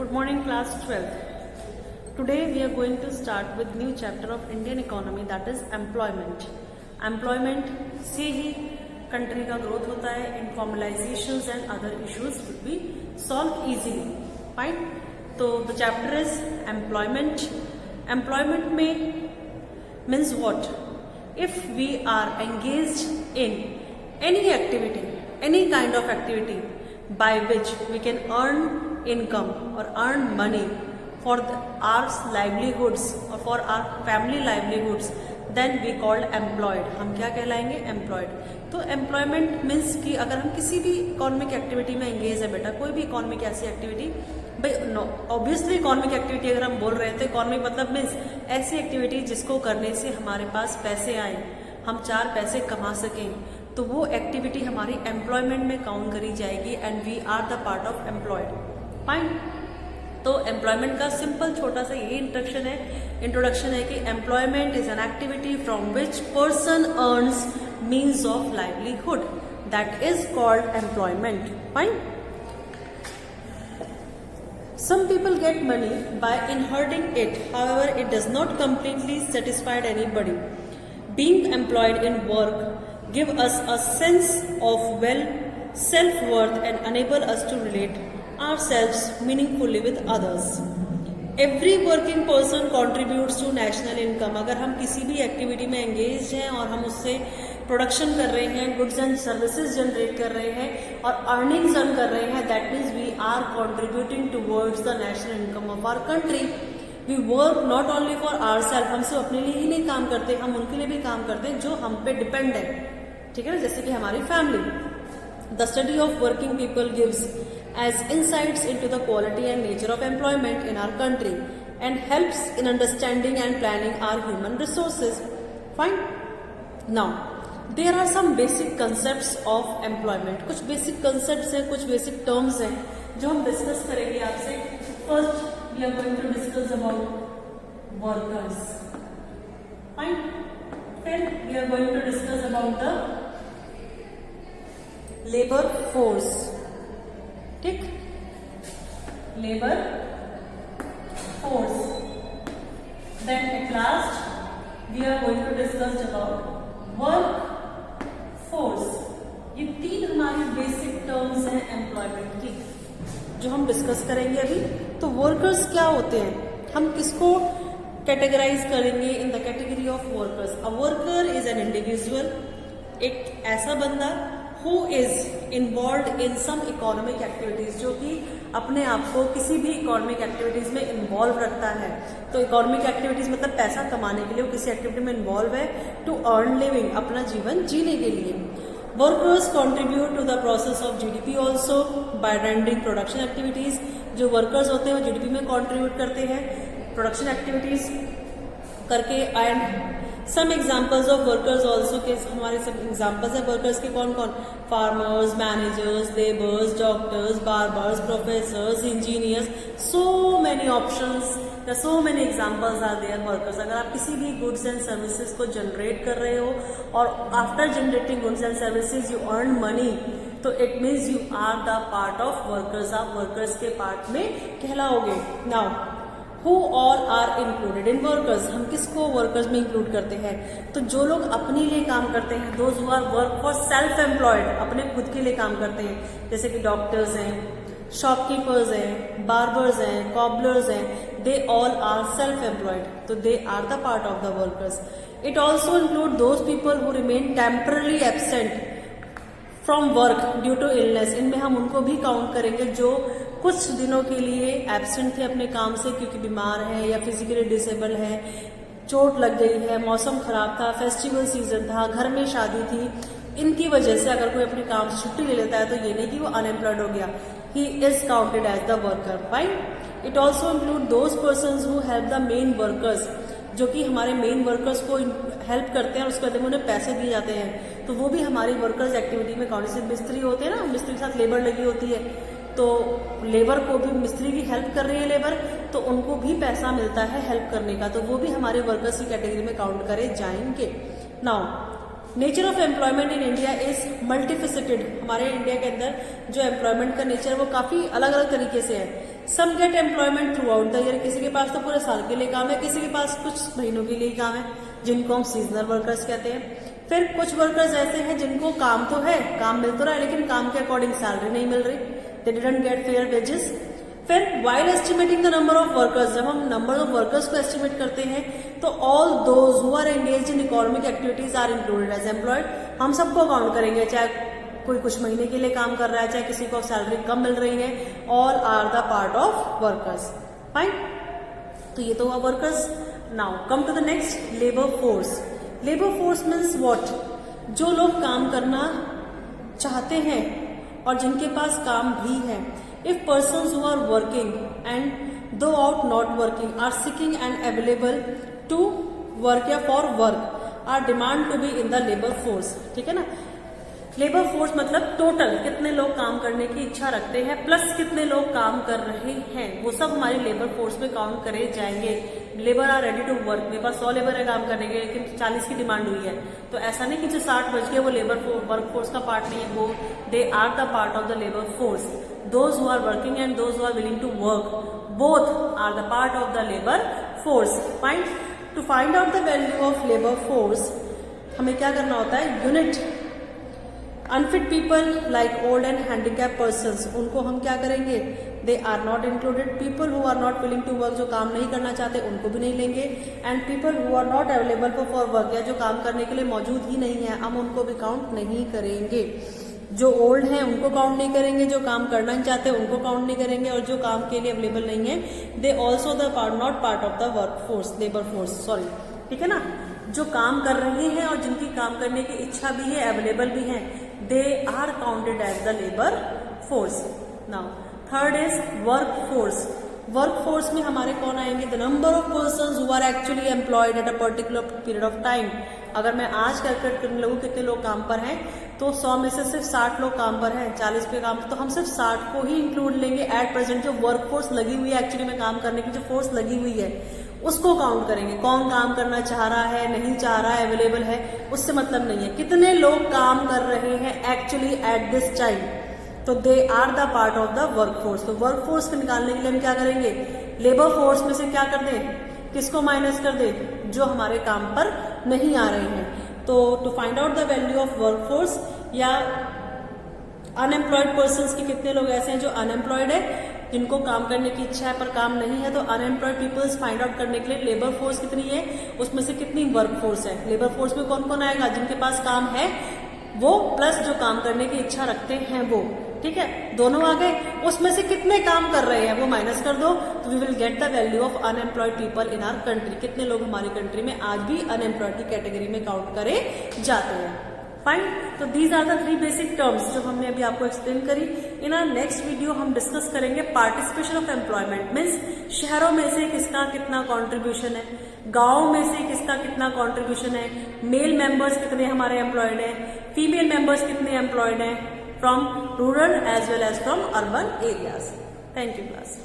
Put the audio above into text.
Good morning, class 12th. Today we are going to start with new chapter of Indian economy, that is employment. Employment से ही country का growth होता है, informalizations and other issues would be solved easily. Fine. तो the chapter is employment. Employment में means what? If we are engaged in any activity, any kind of activity by which we can earn income or earn money for our livelihoods or for our family livelihoods, then we called employed. हम क्या कहलाएंगे? employed. तो employment means कि अगर हम किसी भी economic activity में एंगेज है बेटा, कोई भी इकोनॉमिक ऐसी एक्टिविटी, भाई नो ऑब्वियसली इकोनॉमिक एक्टिविटी अगर हम बोल रहे हैं तो इकोनॉमिक मतलब मीन्स ऐसी एक्टिविटी जिसको करने से हमारे पास पैसे आए, हम चार पैसे कमा सकें, तो वो एक्टिविटी हमारी एम्प्लॉयमेंट में काउंट करी जाएगी and we are the part of employed. Fine. तो एम्प्लॉयमेंट का सिंपल छोटा सा ये इंट्रोडक्शन है कि employment is an activity from which person earns means of livelihood, that is called employment. Fine. Some people get money by inheriting it, however it does not completely satisfy anybody. Being employed in work give us a sense of self-worth and enable us to relate ourselves meaningfully with others. Every working person contributes to national income. अगर हम किसी भी activity में engage हैं और हम उससे production कर रहे हैं, गुड्स एंड सर्विसेज जनरेट कर रहे हैं और अर्निंग्स अर्न कर रहे हैं, that means we are contributing towards the national income of our country. We work not only for our self, हम सिर्फ अपने लिए ही नहीं काम करते, हम उनके लिए भी काम करते हैं जो हम पे डिपेंड है. ठीक है ना, जैसे कि हमारी family. The study of working people gives as insights into the quality and nature of employment in our country and helps in understanding and planning our human resources. Fine. Now, there are some basic concepts of employment. कुछ basic concepts हैं, कुछ basic terms हैं जो हम discuss करेंगे आपसे. First, we are going to discuss about workers. Fine. Then we are going to discuss about the labor force. ठीक. Labour force. Then at last we are going to discuss about work force. ये तीन हमारी basic terms हैं employment की जो हम discuss करेंगे अभी. तो वर्कर्स क्या होते हैं, हम किसको कैटेगराइज करेंगे in the category of workers. A worker is an individual, एक ऐसा बंदा who is involved in some economic activities, जो कि अपने आप को किसी भी इकोनॉमिक एक्टिविटीज में इन्वॉल्व रखता है. तो इकोनॉमिक एक्टिविटीज मतलब पैसा कमाने के लिए वो किसी एक्टिविटी में इन्वॉल्व है टू अर्न लिविंग, अपना जीवन जीने के लिए. Workers contribute to the process of GDP also by rendering production activities. जो वर्कर्स होते हैं वो जीडीपी में कॉन्ट्रीब्यूट करते हैं प्रोडक्शन एक्टिविटीज करके. And some examples of workers also के हमारे सब एग्जाम्पल्स है वर्कर्स के कौन कौन, farmers, managers, labours, doctors, barbers, professors, engineers. So many options, so many examples are there workers. अगर आप किसी भी गुड्स एंड सर्विसेज को जनरेट कर रहे हो और after generating goods and services you earn money, तो it means you are the part of workers. आप वर्कर्स के पार्ट में कहलाओगे. Now Who all are included in workers? हम किसको वर्कर्स में इंक्लूड करते हैं? तो जो लोग अपने लिए काम करते हैं, those who are work for self employed, अपने खुद के लिए काम करते हैं, जैसे कि डॉक्टर्स हैं, शॉपकीपर्स हैं, बार्बर्स हैं, कॉबलर्स हैं, they all are self employed, तो they are the part of the workers. It also include those people who remain temporarily absent from work due to illness. इनमें हम उनको भी काउंट करेंगे जो कुछ दिनों के लिए एब्सेंट थे अपने काम से क्योंकि बीमार है या फिजिकली डिसेबल है, चोट लग गई है, मौसम खराब था, फेस्टिवल सीजन था, घर में शादी थी. इनकी वजह से अगर कोई अपने काम से छुट्टी ले लेता है तो ये नहीं कि वो अनएम्प्लॉयड हो गया, he is counted as the worker. Fine. It also include those persons who help the main workers, जो कि हमारे मेन वर्कर्स को हेल्प करते हैं और उसके बाद उन्हें पैसे दिए जाते हैं, तो वो भी हमारी वर्कर्स एक्टिविटी में काउंट. जैसे मिस्त्री होते हैं ना, मिस्त्री के साथ लेबर लगी होती है, तो लेबर को भी मिस्त्री की हेल्प कर रही है लेबर, तो उनको भी पैसा मिलता है हेल्प करने का, तो वो भी हमारे वर्कर्स की कैटेगरी में काउंट करे जाएंगे. Now nature of employment in India is multifaceted. हमारे इंडिया के अंदर जो एम्प्लॉयमेंट का नेचर है वो काफी अलग अलग तरीके से है. Some get employment throughout the year, किसी के पास तो पूरे साल के लिए काम है, किसी के पास कुछ महीनों के लिए काम है, जिनको हम सीजनल वर्कर्स कहते हैं। फिर कुछ वर्कर्स ऐसे हैं जिनको काम तो है, काम मिल तो रहा है, लेकिन काम के अकॉर्डिंग सैलरी नहीं मिल रही, they didn't get fair wages. फिर while estimating the number of workers, जब हम नंबर ऑफ वर्कर्स को एस्टिमेट करते हैं तो all those who are engaged in economic activities are included as employed, हम सबको काउंट करेंगे, चाहे कोई कुछ महीने के लिए काम कर रहा है, चाहे किसी को सैलरी कम मिल रही है, all are the part of workers. Fine, तो ये तो हुआ workers. Now come to the next, labour force. Labour force means what, जो लोग काम करना चाहते हैं और जिनके पास काम भी है। If persons who are working and though out not working are seeking and available to work या for work are demand to be in the labor force, ठीक है ना। लेबर फोर्स मतलब टोटल कितने लोग काम करने की इच्छा रखते हैं प्लस कितने लोग काम कर रहे हैं, वो सब हमारे लेबर फोर्स में काउंट करे जाएंगे। Labour are ready to work, मेरे पास 100 लेबर है काम करने के, लेकिन 40 की डिमांड हुई है, तो ऐसा नहीं कि जो 60 बच गए वो लेबर वर्क फोर्स का पार्ट नहीं है, वो they are the part of the labour force. Those who are working and those who are willing to work, both are the part of the labour force. Find, to find out the value of labour force हमें क्या करना होता है, unit unfit people like old and handicap persons, उनको हम क्या करेंगे, they are not included. People who are not willing to work, जो काम नहीं करना चाहते उनको भी नहीं लेंगे। And people who are not available for work, या जो काम करने के लिए मौजूद ही नहीं है, हम उनको भी काउंट नहीं करेंगे। जो ओल्ड हैं उनको काउंट नहीं करेंगे, जो काम करना नहीं चाहते उनको काउंट नहीं करेंगे, और जो काम के लिए अवेलेबल नहीं है, they also the not part of the work force, labour force, sorry, ठीक है ना। जो काम कर रहे हैं और जिनकी काम करने की इच्छा भी है, अवेलेबल भी है, they are counted as the labour force. Now third is work force. Work force में हमारे कौन आएंगे, the number of persons who are actually employed at a particular period of time. अगर मैं आज कैलकुलेट करने लगूं कितने लोग काम पर हैं, तो 100 में से सिर्फ 60 लोग काम पर हैं, 40 पे काम, तो हम सिर्फ 60 को ही इंक्लूड लेंगे। एट प्रेजेंट जो वर्क फोर्स लगी हुई है, एक्चुअली में काम करने की जो फोर्स लगी हुई है, उसको काउंट करेंगे। कौन काम करना चाह रहा है, नहीं चाह रहा है, अवेलेबल है, उससे मतलब नहीं है। कितने लोग काम कर रहे हैं एक्चुअली एट दिस टाइम, तो they are the part of the work force. तो वर्क फोर्स को निकालने के लिए हम क्या करेंगे, लेबर फोर्स में से क्या कर दें, किसको माइनस कर दें, जो हमारे काम पर नहीं आ रहे हैं। तो to find out the value of work force, या अनएम्प्लॉयड पर्सन्स के कितने लोग ऐसे हैं जो अनएम्प्लॉयड है, जिनको काम करने की इच्छा है पर काम नहीं है, तो अनएम्प्लॉयड पीपल्स फाइंड आउट करने के लिए लेबर फोर्स कितनी है, उसमें से कितनी वर्क फोर्स है। लेबर फोर्स में कौन कौन आएगा, जिनके पास काम है वो प्लस जो काम करने की इच्छा रखते हैं वो, ठीक है, दोनों आ गए। उसमें से कितने काम कर रहे हैं वो माइनस कर दो, तो we will get the value of unemployed people in our country. कितने लोग हमारी कंट्री में आज भी अनएम्प्लॉयड की कैटेगरी में काउंट करे जाते हैं। फाइन, तो these are the 3 basic terms जो हमने अभी आपको एक्सप्लेन करी। इन आवर नेक्स्ट वीडियो हम डिस्कस करेंगे पार्टिसिपेशन ऑफ एम्प्लॉयमेंट, मीन्स शहरों में से किसका कितना कॉन्ट्रीब्यूशन है, गांव में से किसका कितना कॉन्ट्रीब्यूशन है, मेल मेंबर्स कितने हमारे एम्प्लॉयड हैं, फीमेल मेंबर्स कितने एम्प्लॉयड हैं, from rural as well as from urban areas. Thank you class.